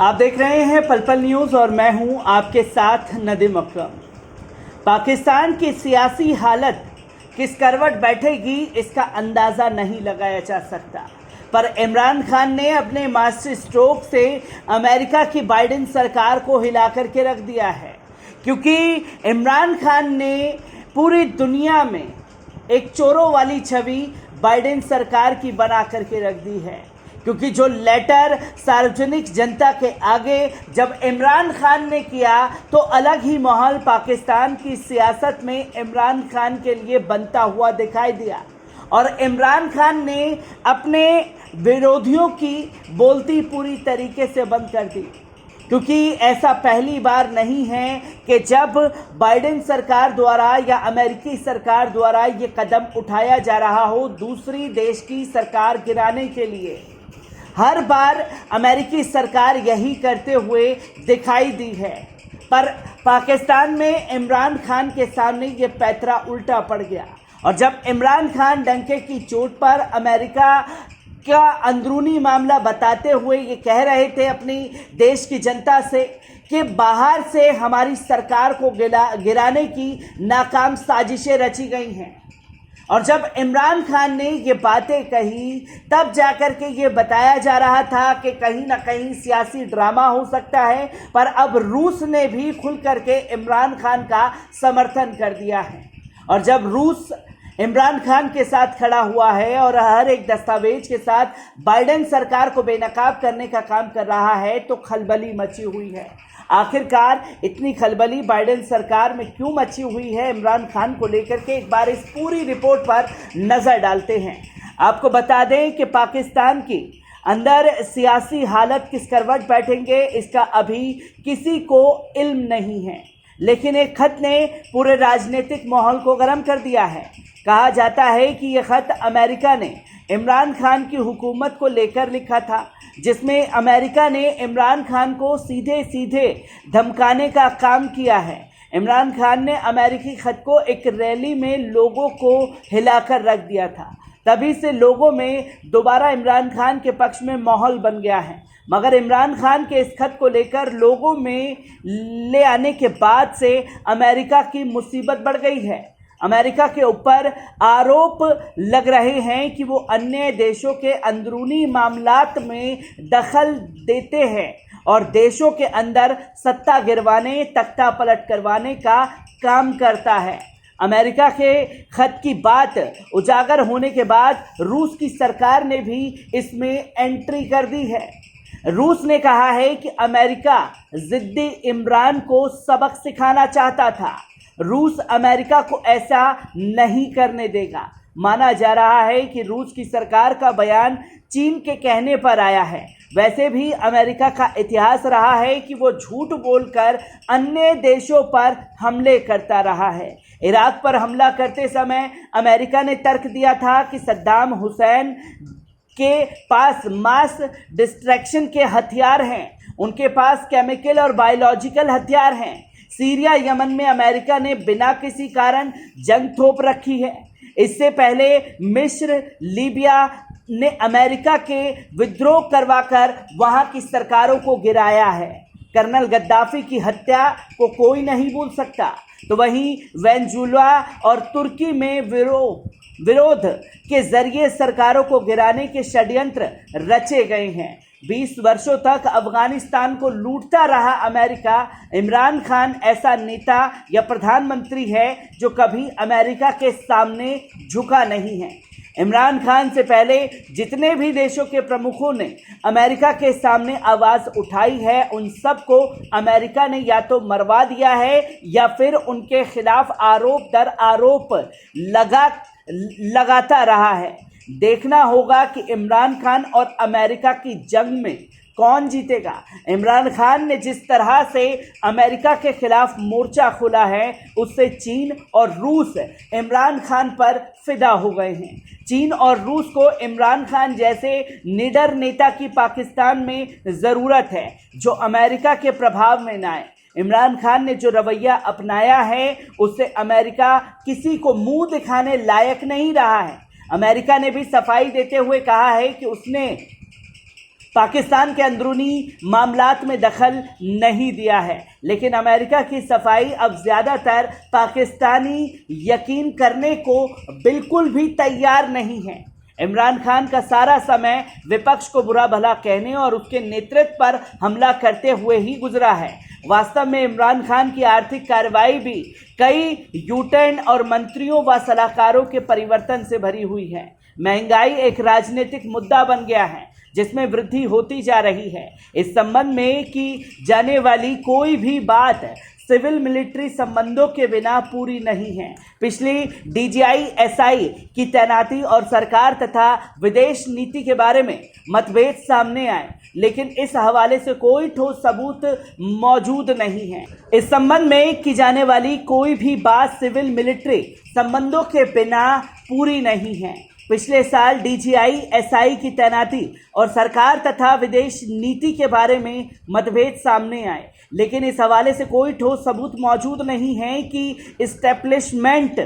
आप देख रहे हैं पल पल न्यूज़ और मैं हूं आपके साथ नदीम अकरम। पाकिस्तान की सियासी हालत किस करवट बैठेगी इसका अंदाज़ा नहीं लगाया जा सकता, पर इमरान खान ने अपने मास्टर स्ट्रोक से अमेरिका की बाइडेन सरकार को हिला करके रख दिया है, क्योंकि इमरान खान ने पूरी दुनिया में एक चोरों वाली छवि बाइडेन सरकार की बना करके रख दी है। क्योंकि जो लेटर सार्वजनिक जनता के आगे जब इमरान खान ने किया तो अलग ही माहौल पाकिस्तान की सियासत में इमरान खान के लिए बनता हुआ दिखाई दिया और इमरान खान ने अपने विरोधियों की बोलती पूरी तरीके से बंद कर दी। क्योंकि ऐसा पहली बार नहीं है कि जब बाइडेन सरकार द्वारा या अमेरिकी सरकार द्वारा ये कदम उठाया जा रहा हो दूसरी देश की सरकार गिराने के लिए। हर बार अमेरिकी सरकार यही करते हुए दिखाई दी है, पर पाकिस्तान में इमरान खान के सामने ये पैतरा उल्टा पड़ गया। और जब इमरान खान डंके की चोट पर अमेरिका का अंदरूनी मामला बताते हुए ये कह रहे थे अपनी देश की जनता से कि बाहर से हमारी सरकार को गिराने की नाकाम साजिशें रची गई हैं, और जब इमरान खान ने ये बातें कही तब जाकर के ये बताया जा रहा था कि कहीं ना कहीं सियासी ड्रामा हो सकता है। पर अब रूस ने भी खुल करके इमरान खान का समर्थन कर दिया है, और जब रूस इमरान खान के साथ खड़ा हुआ है और हर एक दस्तावेज के साथ बाइडेन सरकार को बेनकाब करने का काम कर रहा है तो खलबली मची हुई है। आखिरकार इतनी खलबली बाइडेन सरकार में क्यों मची हुई है इमरान खान को लेकर के, एक बार इस पूरी रिपोर्ट पर नज़र डालते हैं। आपको बता दें कि पाकिस्तान की अंदर सियासी हालत किस करवट बैठेंगे इसका अभी किसी को इल्म नहीं है, लेकिन एक खत ने पूरे राजनीतिक माहौल को गर्म कर दिया है। कहा जाता है कि यह खत अमेरिका ने इमरान खान की हुकूमत को लेकर लिखा था, जिसमें अमेरिका ने इमरान खान को सीधे सीधे धमकाने का काम किया है। इमरान खान ने अमेरिकी खत को एक रैली में लोगों को हिलाकर रख दिया था, तभी से लोगों में दोबारा इमरान खान के पक्ष में माहौल बन गया है। मगर इमरान खान के इस खत को लेकर लोगों में ले आने के बाद से अमेरिका की मुसीबत बढ़ गई है। अमेरिका के ऊपर आरोप लग रहे हैं कि वो अन्य देशों के अंदरूनी मामलात में दखल देते हैं और देशों के अंदर सत्ता गिरवाने, तख्ता पलट करवाने का काम करता है। अमेरिका के खत की बात उजागर होने के बाद रूस की सरकार ने भी इसमें एंट्री कर दी है। रूस ने कहा है कि अमेरिका जिद्दी इमरान को सबक सिखाना चाहता था। रूस अमेरिका को ऐसा नहीं करने देगा। माना जा रहा है कि रूस की सरकार का बयान चीन के कहने पर आया है। वैसे भी अमेरिका का इतिहास रहा है कि वो झूठ बोलकर अन्य देशों पर हमले करता रहा है। इराक पर हमला करते समय अमेरिका ने तर्क दिया था कि सद्दाम हुसैन के पास मास डिस्ट्रैक्शन के हथियार हैं, उनके पास केमिकल और बायोलॉजिकल हथियार हैं। सीरिया, यमन में अमेरिका ने बिना किसी कारण जंग थोप रखी है। इससे पहले मिस्र, लीबिया ने अमेरिका के विद्रोह करवाकर वहां की सरकारों को गिराया है। कर्नल गद्दाफी की हत्या को कोई नहीं भूल सकता। तो वहीं वेनेजुएला और तुर्की में विरोध के जरिए सरकारों को गिराने के षड्यंत्र रचे गए हैं। 20 वर्षों तक अफगानिस्तान को लूटता रहा अमेरिका। इमरान खान ऐसा नेता या प्रधानमंत्री है जो कभी अमेरिका के सामने झुका नहीं है। इमरान खान से पहले जितने भी देशों के प्रमुखों ने अमेरिका के सामने आवाज़ उठाई है उन सबको अमेरिका ने या तो मरवा दिया है या फिर उनके खिलाफ आरोप दर आरोप लगाता रहा है। देखना होगा कि इमरान खान और अमेरिका की जंग में कौन जीतेगा। इमरान खान ने जिस तरह से अमेरिका के खिलाफ मोर्चा खोला है उससे चीन और रूस इमरान खान पर फिदा हो गए हैं। चीन और रूस को इमरान खान जैसे निडर नेता की पाकिस्तान में ज़रूरत है जो अमेरिका के प्रभाव में ना आए। इमरान खान ने जो रवैया अपनाया है उससे अमेरिका किसी को मुंह दिखाने लायक नहीं रहा है। अमेरिका ने भी सफाई देते हुए कहा है कि उसने पाकिस्तान के अंदरूनी मामलात में दखल नहीं दिया है, लेकिन अमेरिका की सफाई अब ज़्यादातर पाकिस्तानी यकीन करने को बिल्कुल भी तैयार नहीं है। इमरान खान का सारा समय विपक्ष को बुरा भला कहने और उसके नेतृत्व पर हमला करते हुए ही गुजरा है। वास्तव में इमरान खान की आर्थिक कार्रवाई भी कई यूटर्न और मंत्रियों व सलाहकारों के परिवर्तन से भरी हुई है। महंगाई एक राजनीतिक मुद्दा बन गया है जिसमें वृद्धि होती जा रही है। इस संबंध में की जाने वाली कोई भी बात सिविल मिलिट्री संबंधों के बिना पूरी नहीं है। पिछली DGI-SI की तैनाती और सरकार तथा विदेश नीति के बारे में मतभेद सामने आए, लेकिन इस हवाले से कोई ठोस सबूत मौजूद नहीं है। इस संबंध में की जाने वाली कोई भी बात सिविल मिलिट्री संबंधों के बिना पूरी नहीं है। पिछले साल DGI-SI की तैनाती और सरकार तथा विदेश नीति के बारे में मतभेद सामने आए, लेकिन इस हवाले से कोई ठोस सबूत मौजूद नहीं है कि इस्टेब्लिशमेंट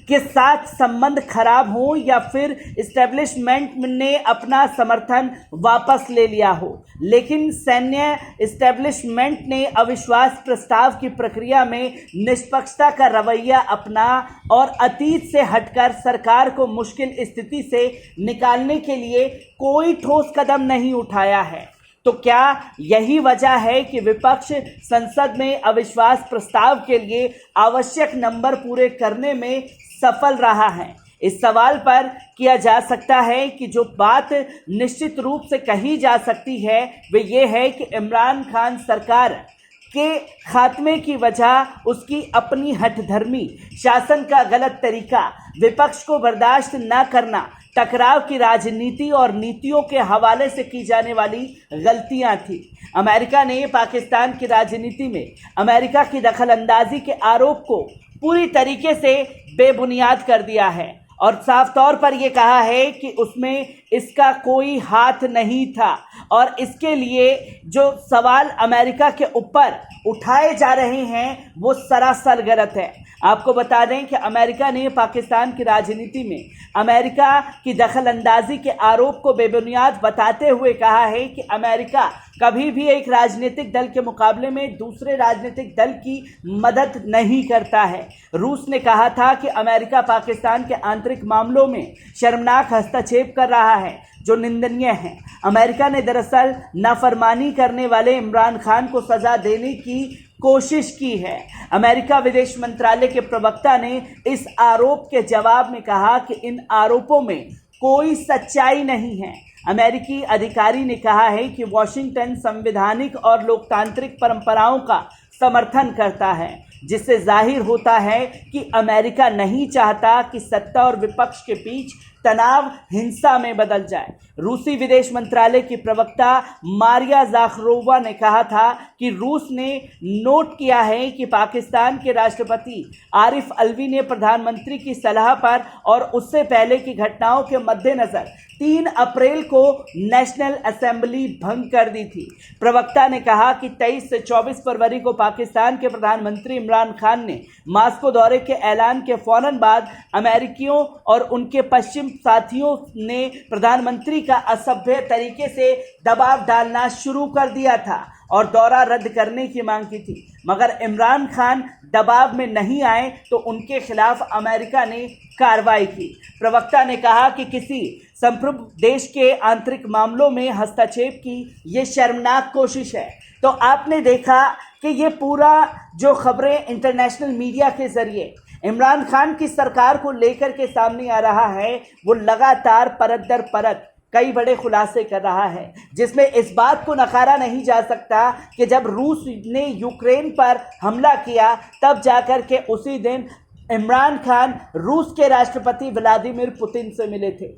के साथ संबंध खराब हो या फिर इस्टेब्लिशमेंट ने अपना समर्थन वापस ले लिया हो। लेकिन सैन्य इस्टेब्लिशमेंट ने अविश्वास प्रस्ताव की प्रक्रिया में निष्पक्षता का रवैया अपना और अतीत से हटकर सरकार को मुश्किल स्थिति से निकालने के लिए कोई ठोस कदम नहीं उठाया है। तो क्या यही वजह है कि विपक्ष संसद में अविश्वास प्रस्ताव के लिए आवश्यक नंबर पूरे करने में सफल रहा है? इस सवाल पर किया जा सकता है कि जो बात निश्चित रूप से कही जा सकती है वे ये है कि इमरान खान सरकार के खात्मे की वजह उसकी अपनी हठधर्मी शासन का गलत तरीका, विपक्ष को बर्दाश्त न करना, टकराव की राजनीति और नीतियों के हवाले से की जाने वाली गलतियां थी। अमेरिका ने पाकिस्तान की राजनीति में अमेरिका की दखलंदाजी के आरोप को पूरी तरीके से बेबुनियाद कर दिया है और साफ तौर पर यह कहा है कि उसमें इसका कोई हाथ नहीं था और इसके लिए जो सवाल अमेरिका के ऊपर उठाए जा रहे हैं वो सरासर गलत है। आपको बता दें कि अमेरिका ने पाकिस्तान की राजनीति में अमेरिका की दखलंदाजी के आरोप को बेबुनियाद बताते हुए कहा है कि अमेरिका कभी भी एक राजनीतिक दल के मुकाबले में दूसरे राजनीतिक दल की मदद नहीं करता है। रूस ने कहा था कि अमेरिका पाकिस्तान के आंतरिक मामलों में शर्मनाक हस्तक्षेप कर रहा है जो निंदनीय है। अमेरिका ने दरअसल नाफरमानी करने वाले इमरान खान को सजा देने की कोशिश की है। अमेरिका विदेश मंत्रालय के प्रवक्ता ने इस आरोप के जवाब में कहा कि इन आरोपों में कोई सच्चाई नहीं है। अमेरिकी अधिकारी ने कहा है कि वॉशिंगटन संवैधानिक और लोकतांत्रिक परंपराओं का समर्थन करता है, जिससे जाहिर होता है कि अमेरिका नहीं चाहता कि सत्ता और विपक्ष के बीच तनाव हिंसा में बदल जाए। रूसी विदेश मंत्रालय की प्रवक्ता मारिया ज़ाखरोवा ने कहा था कि रूस ने नोट किया है कि पाकिस्तान के राष्ट्रपति आरिफ अलवी ने प्रधानमंत्री की सलाह पर और उससे पहले की घटनाओं के मद्देनज़र 3 अप्रैल को नेशनल असेंबली भंग कर दी थी। प्रवक्ता ने कहा कि 23 से 24 फरवरी को पाकिस्तान के प्रधानमंत्री इमरान खान ने मास्को दौरे के ऐलान के फौरन बाद अमेरिकियों और उनके पश्चिम साथियों ने प्रधानमंत्री का असभ्य तरीके से दबाव डालना शुरू कर दिया था और दौरा रद्द करने की मांग की थी, मगर इमरान खान दबाव में नहीं आए तो उनके खिलाफ अमेरिका ने कार्रवाई की। प्रवक्ता ने कहा कि किसी संप्रभु देश के आंतरिक मामलों में हस्तक्षेप की ये शर्मनाक कोशिश है। तो आपने देखा कि ये पूरा जो खबरें इंटरनेशनल मीडिया के जरिए इमरान खान की सरकार को लेकर के सामने आ रहा है, वो लगातार परत दर परत कई बड़े खुलासे कर रहा है, जिसमें इस बात को नकारा नहीं जा सकता कि जब रूस ने यूक्रेन पर हमला किया तब जाकर के उसी दिन इमरान खान रूस के राष्ट्रपति व्लादिमीर पुतिन से मिले थे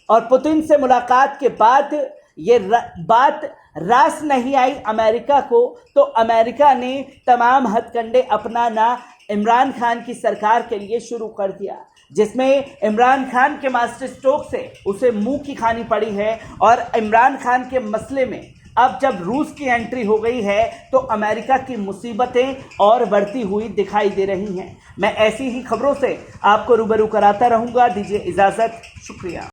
और पुतिन से मुलाकात के बाद ये बात रास नहीं आई अमेरिका को, तो अमेरिका ने तमाम हथकंडे अपनाना इमरान खान की सरकार के लिए शुरू कर दिया, जिसमें इमरान खान के मास्टर स्ट्रोक से उसे मुंह की खानी पड़ी है। और इमरान खान के मसले में अब जब रूस की एंट्री हो गई है तो अमेरिका की मुसीबतें और बढ़ती हुई दिखाई दे रही हैं। मैं ऐसी ही खबरों से आपको रूबरू कराता रहूँगा। दीजिए इजाज़त, शुक्रिया।